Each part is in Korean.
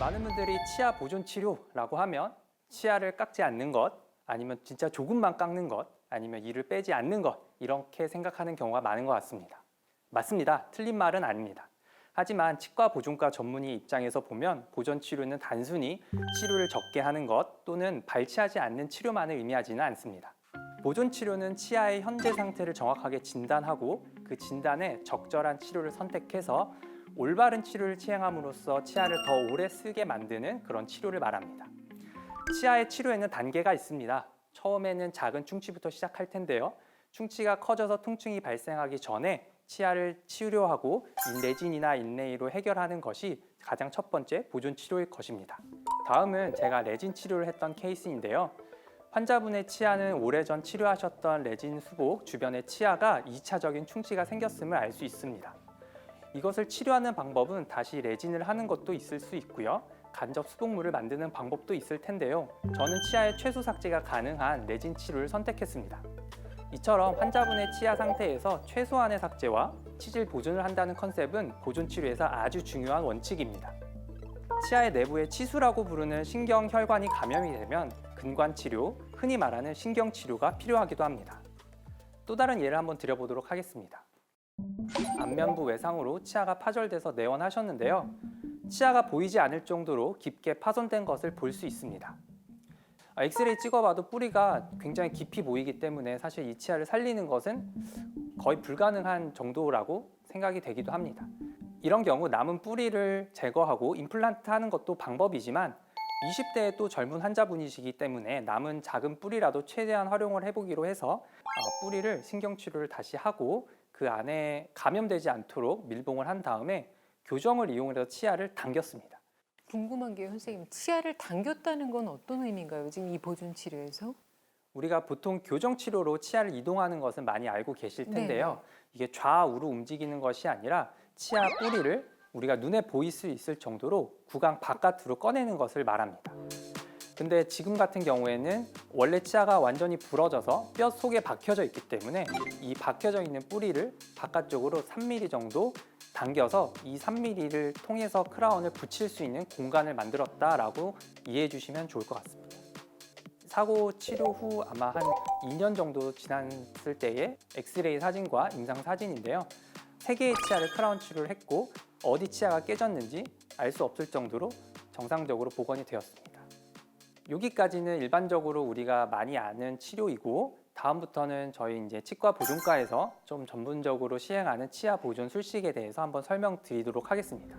많은 분들이 치아 보존 치료라고 하면 치아를 깎지 않는 것, 아니면 진짜 조금만 깎는 것, 아니면 이를 빼지 않는 것, 이렇게 생각하는 경우가 많은 것 같습니다. 맞습니다. 틀린 말은 아닙니다. 하지만 치과 보존과 전문의 입장에서 보면 보존 치료는 단순히 치료를 적게 하는 것 또는 발치하지 않는 치료만을 의미하지는 않습니다. 보존 치료는 치아의 현재 상태를 정확하게 진단하고 그 진단에 적절한 치료를 선택해서 올바른 치료를 시행함으로써 치아를 더 오래 쓰게 만드는 그런 치료를 말합니다. 치아의 치료에는 단계가 있습니다. 처음에는 작은 충치부터 시작할 텐데요. 충치가 커져서 통증이 발생하기 전에 치아를 치료하고 레진이나 인레이로 해결하는 것이 가장 첫 번째 보존 치료일 것입니다. 다음은 제가 레진 치료를 했던 케이스인데요. 환자분의 치아는 오래전 치료하셨던 레진 수복 주변에 치아가 2차적인 충치가 생겼음을 알 수 있습니다. 이것을 치료하는 방법은 다시 레진을 하는 것도 있을 수 있고요. 간접 수복물을 만드는 방법도 있을 텐데요. 저는 치아의 최소 삭제가 가능한 레진 치료를 선택했습니다. 이처럼 환자분의 치아 상태에서 최소한의 삭제와 치질 보존을 한다는 컨셉은 보존 치료에서 아주 중요한 원칙입니다. 치아의 내부에 치수라고 부르는 신경혈관이 감염이 되면 근관 치료, 흔히 말하는 신경 치료가 필요하기도 합니다. 또 다른 예를 한번 드려보도록 하겠습니다. 안면부 외상으로 치아가 파절돼서 내원하셨는데요. 치아가 보이지 않을 정도로 깊게 파손된 것을 볼 수 있습니다. 엑스레이 찍어봐도 뿌리가 굉장히 깊이 보이기 때문에 사실 이 치아를 살리는 것은 거의 불가능한 정도라고 생각이 되기도 합니다. 이런 경우 남은 뿌리를 제거하고 임플란트 하는 것도 방법이지만 20대의 또 젊은 환자분이시기 때문에 남은 작은 뿌리라도 최대한 활용을 해보기로 해서 뿌리를 신경치료를 다시 하고 그 안에 감염되지 않도록 밀봉을 한 다음에 교정을 이용해서 치아를 당겼습니다. 궁금한 게 선생님, 치아를 당겼다는 건 어떤 의미인가요? 지금 이 보존 치료에서? 우리가 보통 교정 치료로 치아를 이동하는 것은 많이 알고 계실 텐데요. 이게 좌우로 움직이는 것이 아니라 치아 뿌리를 우리가 눈에 보일 수 있을 정도로 구강 바깥으로 꺼내는 것을 말합니다. 근데 지금 같은 경우에는 원래 치아가 완전히 부러져서 뼈 속에 박혀져 있기 때문에 이 박혀져 있는 뿌리를 바깥쪽으로 3mm 정도 당겨서 이 3mm를 통해서 크라운을 붙일 수 있는 공간을 만들었다라고 이해해 주시면 좋을 것 같습니다. 사고 치료 후 아마 한 2년 정도 지났을 때의 엑스레이 사진과 임상 사진인데요. 3개의 치아를 크라운 치료를 했고 어디 치아가 깨졌는지 알 수 없을 정도로 정상적으로 복원이 되었습니다. 여기까지는 일반적으로 우리가 많이 아는 치료이고 다음부터는 저희 이제 치과 보존과에서 좀 전문적으로 시행하는 치아 보존 술식에 대해서 한번 설명드리도록 하겠습니다.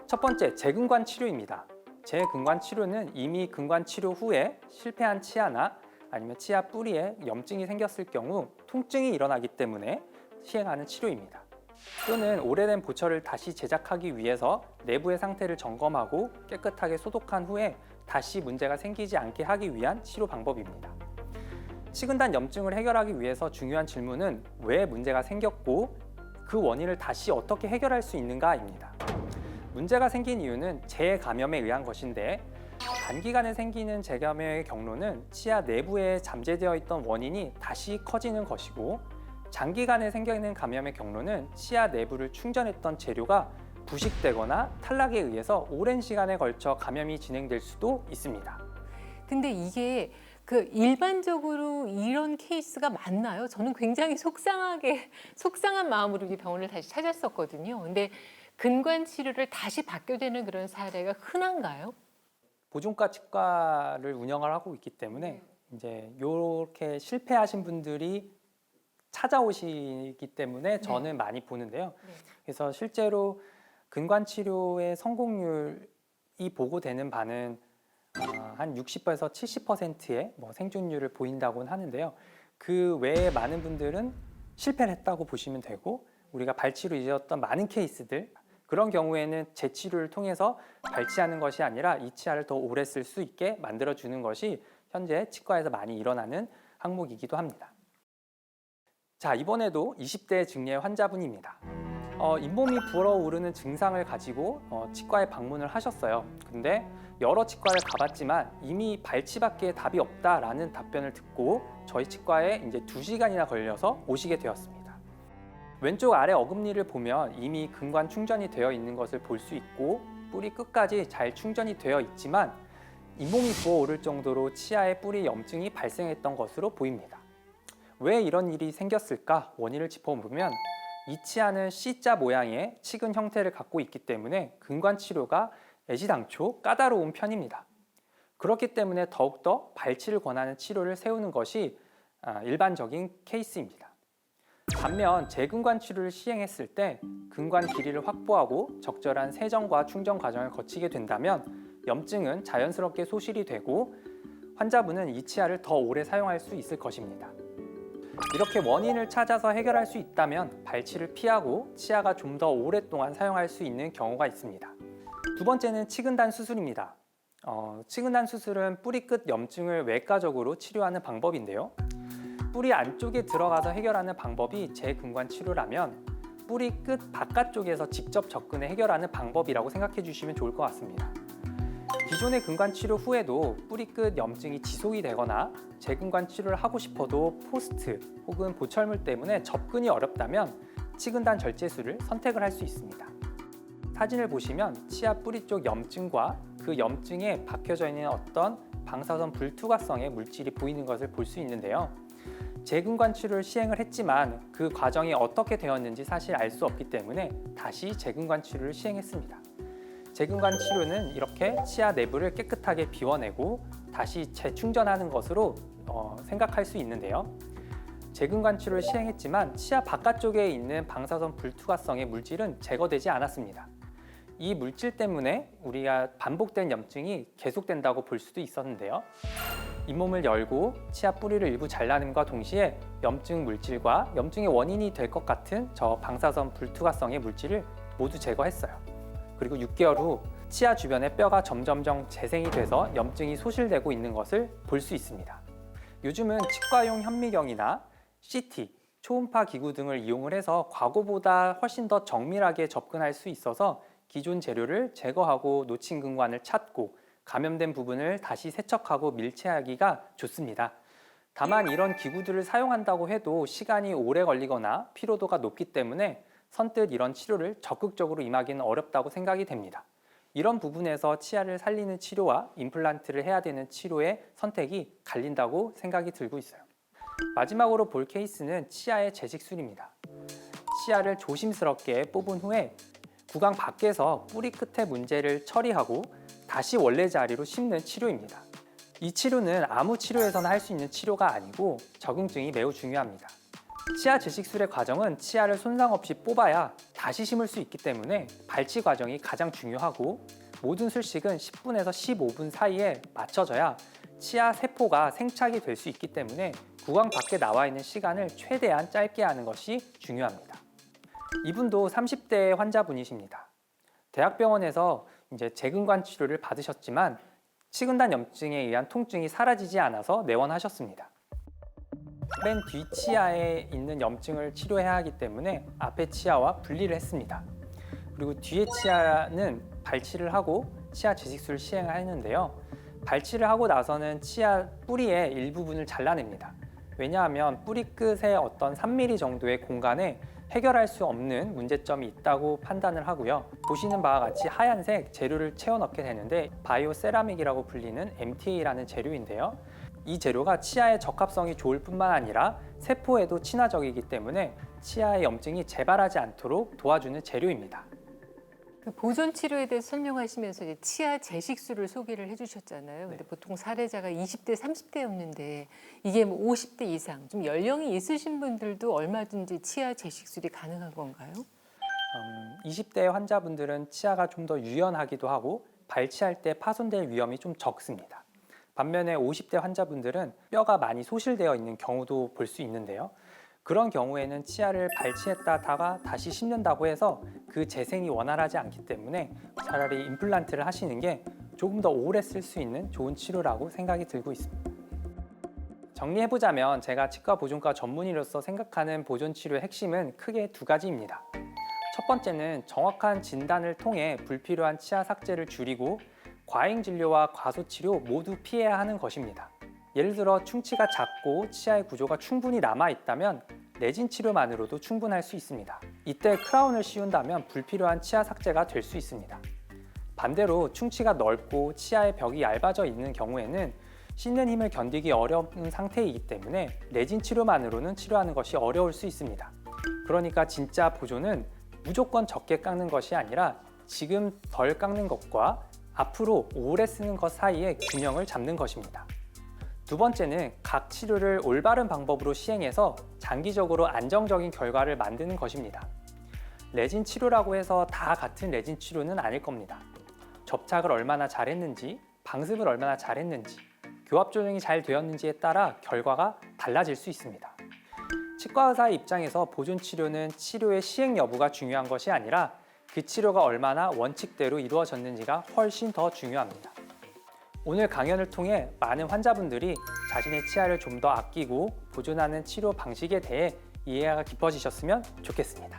첫 번째, 재근관 치료입니다. 재근관 치료는 이미 근관 치료 후에 실패한 치아나 아니면 치아 뿌리에 염증이 생겼을 경우 통증이 일어나기 때문에 시행하는 치료입니다. 또는 오래된 보철을 다시 제작하기 위해서 내부의 상태를 점검하고 깨끗하게 소독한 후에 다시 문제가 생기지 않게 하기 위한 치료 방법입니다. 식은단 염증을 해결하기 위해서 중요한 질문은 왜 문제가 생겼고 그 원인을 다시 어떻게 해결할 수 있는가입니다. 문제가 생긴 이유는 재감염에 의한 것인데 단기간에 생기는 재감염의 경로는 치아 내부에 잠재되어 있던 원인이 다시 커지는 것이고 장기간에 생기는 감염의 경로는 치아 내부를 충전했던 재료가 부식되거나 탈락에 의해서 오랜 시간에 걸쳐 감염이 진행될 수도 있습니다. 근데 이게 그 일반적으로 이런 케이스가 많나요? 저는 굉장히 속상한 마음으로 이 병원을 다시 찾았었거든요. 근데 근관 치료를 다시 받게 되는 그런 사례가 흔한가요? 보존과 치과를 운영을 하고 있기 때문에 이제 이렇게 실패하신 분들이 찾아오시기 때문에 저는 많이 보는데요. 그래서 실제로 근관 치료의 성공률이 보고되는 바는 한 60에서 70%의 생존율을 보인다고는 하는데요. 그 외에 많은 분들은 실패를 했다고 보시면 되고 우리가 발치로 이어졌던 많은 케이스들 그런 경우에는 재치료를 통해서 발치하는 것이 아니라 이 치아를 더 오래 쓸 수 있게 만들어주는 것이 현재 치과에서 많이 일어나는 항목이기도 합니다. 자, 이번에도 20대 증례 환자분입니다. 잇몸이 불어오르는 증상을 가지고 치과에 방문을 하셨어요. 근데 여러 치과를 가봤지만 이미 발치밖에 답이 없다라는 답변을 듣고 저희 치과에 이제 2시간이나 걸려서 오시게 되었습니다. 왼쪽 아래 어금니를 보면 이미 근관 충전이 되어 있는 것을 볼 수 있고 뿌리 끝까지 잘 충전이 되어 있지만 잇몸이 부어오를 정도로 치아에 뿌리 염증이 발생했던 것으로 보입니다. 왜 이런 일이 생겼을까 원인을 짚어보면 이 치아는 C자 모양의 치근 형태를 갖고 있기 때문에 근관 치료가 애시당초 까다로운 편입니다. 그렇기 때문에 더욱더 발치를 권하는 치료를 세우는 것이 일반적인 케이스입니다. 반면 재근관 치료를 시행했을 때 근관 길이를 확보하고 적절한 세정과 충전 과정을 거치게 된다면 염증은 자연스럽게 소실이 되고 환자분은 이 치아를 더 오래 사용할 수 있을 것입니다. 이렇게 원인을 찾아서 해결할 수 있다면 발치를 피하고 치아가 좀 더 오랫동안 사용할 수 있는 경우가 있습니다. 두 번째는 치근단 수술입니다. 치근단 수술은 뿌리 끝 염증을 외과적으로 치료하는 방법인데요. 뿌리 안쪽에 들어가서 해결하는 방법이 재근관 치료라면 뿌리 끝 바깥쪽에서 직접 접근해 해결하는 방법이라고 생각해 주시면 좋을 것 같습니다. 기존의 근관 치료 후에도 뿌리 끝 염증이 지속이 되거나 재근관 치료를 하고 싶어도 포스트 혹은 보철물 때문에 접근이 어렵다면 치근단 절제술을 선택을 할 수 있습니다. 사진을 보시면 치아 뿌리 쪽 염증과 그 염증에 박혀져 있는 어떤 방사선 불투과성의 물질이 보이는 것을 볼 수 있는데요. 재근관 치료를 시행을 했지만 그 과정이 어떻게 되었는지 사실 알 수 없기 때문에 다시 재근관 치료를 시행했습니다. 재근관 치료는 이렇게 치아 내부를 깨끗하게 비워내고 다시 재충전하는 것으로 생각할 수 있는데요. 재근관 치료를 시행했지만 치아 바깥쪽에 있는 방사선 불투과성의 물질은 제거되지 않았습니다. 이 물질 때문에 우리가 반복된 염증이 계속된다고 볼 수도 있었는데요. 잇몸을 열고 치아 뿌리를 일부 잘라냄과 동시에 염증 물질과 염증의 원인이 될 것 같은 저 방사선 불투과성의 물질을 모두 제거했어요. 그리고 6개월 후 치아 주변에 뼈가 점점점 재생이 돼서 염증이 소실되고 있는 것을 볼 수 있습니다. 요즘은 치과용 현미경이나 CT, 초음파 기구 등을 이용을 해서 과거보다 훨씬 더 정밀하게 접근할 수 있어서 기존 재료를 제거하고 놓친 근관을 찾고 감염된 부분을 다시 세척하고 밀체하기가 좋습니다. 다만 이런 기구들을 사용한다고 해도 시간이 오래 걸리거나 피로도가 높기 때문에 선뜻 이런 치료를 적극적으로 임하기는 어렵다고 생각이 됩니다. 이런 부분에서 치아를 살리는 치료와 임플란트를 해야 되는 치료의 선택이 갈린다고 생각이 들고 있어요. 마지막으로 볼 케이스는 치아의 재직술입니다. 치아를 조심스럽게 뽑은 후에 구강 밖에서 뿌리 끝의 문제를 처리하고 다시 원래 자리로 심는 치료입니다. 이 치료는 아무 치료에서나 할 수 있는 치료가 아니고 적응증이 매우 중요합니다. 치아 재직술의 과정은 치아를 손상 없이 뽑아야 다시 심을 수 있기 때문에 발치 과정이 가장 중요하고 모든 술식은 10분에서 15분 사이에 맞춰져야 치아 세포가 생착이 될 수 있기 때문에 구강 밖에 나와 있는 시간을 최대한 짧게 하는 것이 중요합니다. 이분도 30대 환자분이십니다. 대학병원에서 이제 재근관 치료를 받으셨지만 치근단 염증에 의한 통증이 사라지지 않아서 내원하셨습니다. 맨 뒤 치아에 있는 염증을 치료해야 하기 때문에 앞에 치아와 분리를 했습니다. 그리고 뒤에 치아는 발치를 하고 치아 재직술을 시행을 했는데요. 발치를 하고 나서는 치아 뿌리의 일부분을 잘라냅니다. 왜냐하면 뿌리 끝에 어떤 3mm 정도의 공간에 해결할 수 없는 문제점이 있다고 판단을 하고요. 보시는 바와 같이 하얀색 재료를 채워 넣게 되는데 바이오 세라믹이라고 불리는 MTA라는 재료인데요. 이 재료가 치아의 적합성이 좋을 뿐만 아니라 세포에도 친화적이기 때문에 치아의 염증이 재발하지 않도록 도와주는 재료입니다. 그 보존 치료에 대해서 설명하시면서 이제 치아 재식술을 소개를 해주셨잖아요. 근데 보통 사례자가 20대, 30대였는데 이게 뭐 50대 이상, 좀 연령이 있으신 분들도 얼마든지 치아 재식술이 가능한 건가요? 20대 환자분들은 치아가 좀 더 유연하기도 하고 발치할 때 파손될 위험이 좀 적습니다. 반면에 50대 환자분들은 뼈가 많이 소실되어 있는 경우도 볼 수 있는데요. 그런 경우에는 치아를 발치했다가 다시 심는다고 해서 그 재생이 원활하지 않기 때문에 차라리 임플란트를 하시는 게 조금 더 오래 쓸 수 있는 좋은 치료라고 생각이 들고 있습니다. 정리해보자면 제가 치과 보존과 전문의로서 생각하는 보존 치료의 핵심은 크게 두 가지입니다. 첫 번째는 정확한 진단을 통해 불필요한 치아 삭제를 줄이고 과잉 진료와 과소 치료 모두 피해야 하는 것입니다. 예를 들어 충치가 작고 치아의 구조가 충분히 남아있다면 내진 치료만으로도 충분할 수 있습니다. 이때 크라운을 씌운다면 불필요한 치아 삭제가 될 수 있습니다. 반대로 충치가 넓고 치아의 벽이 얇아져 있는 경우에는 씻는 힘을 견디기 어려운 상태이기 때문에 레진 치료만으로는 치료하는 것이 어려울 수 있습니다. 그러니까 진짜 보존은 무조건 적게 깎는 것이 아니라 지금 덜 깎는 것과 앞으로 오래 쓰는 것 사이에 균형을 잡는 것입니다. 두 번째는 각 치료를 올바른 방법으로 시행해서 장기적으로 안정적인 결과를 만드는 것입니다. 레진 치료라고 해서 다 같은 레진 치료는 아닐 겁니다. 접착을 얼마나 잘했는지, 방습을 얼마나 잘했는지, 교합 조정이 잘 되었는지에 따라 결과가 달라질 수 있습니다. 치과 의사의 입장에서 보존 치료는 치료의 시행 여부가 중요한 것이 아니라 그 치료가 얼마나 원칙대로 이루어졌는지가 훨씬 더 중요합니다. 오늘 강연을 통해 많은 환자분들이 자신의 치아를 좀 더 아끼고 보존하는 치료 방식에 대해 이해가 깊어지셨으면 좋겠습니다.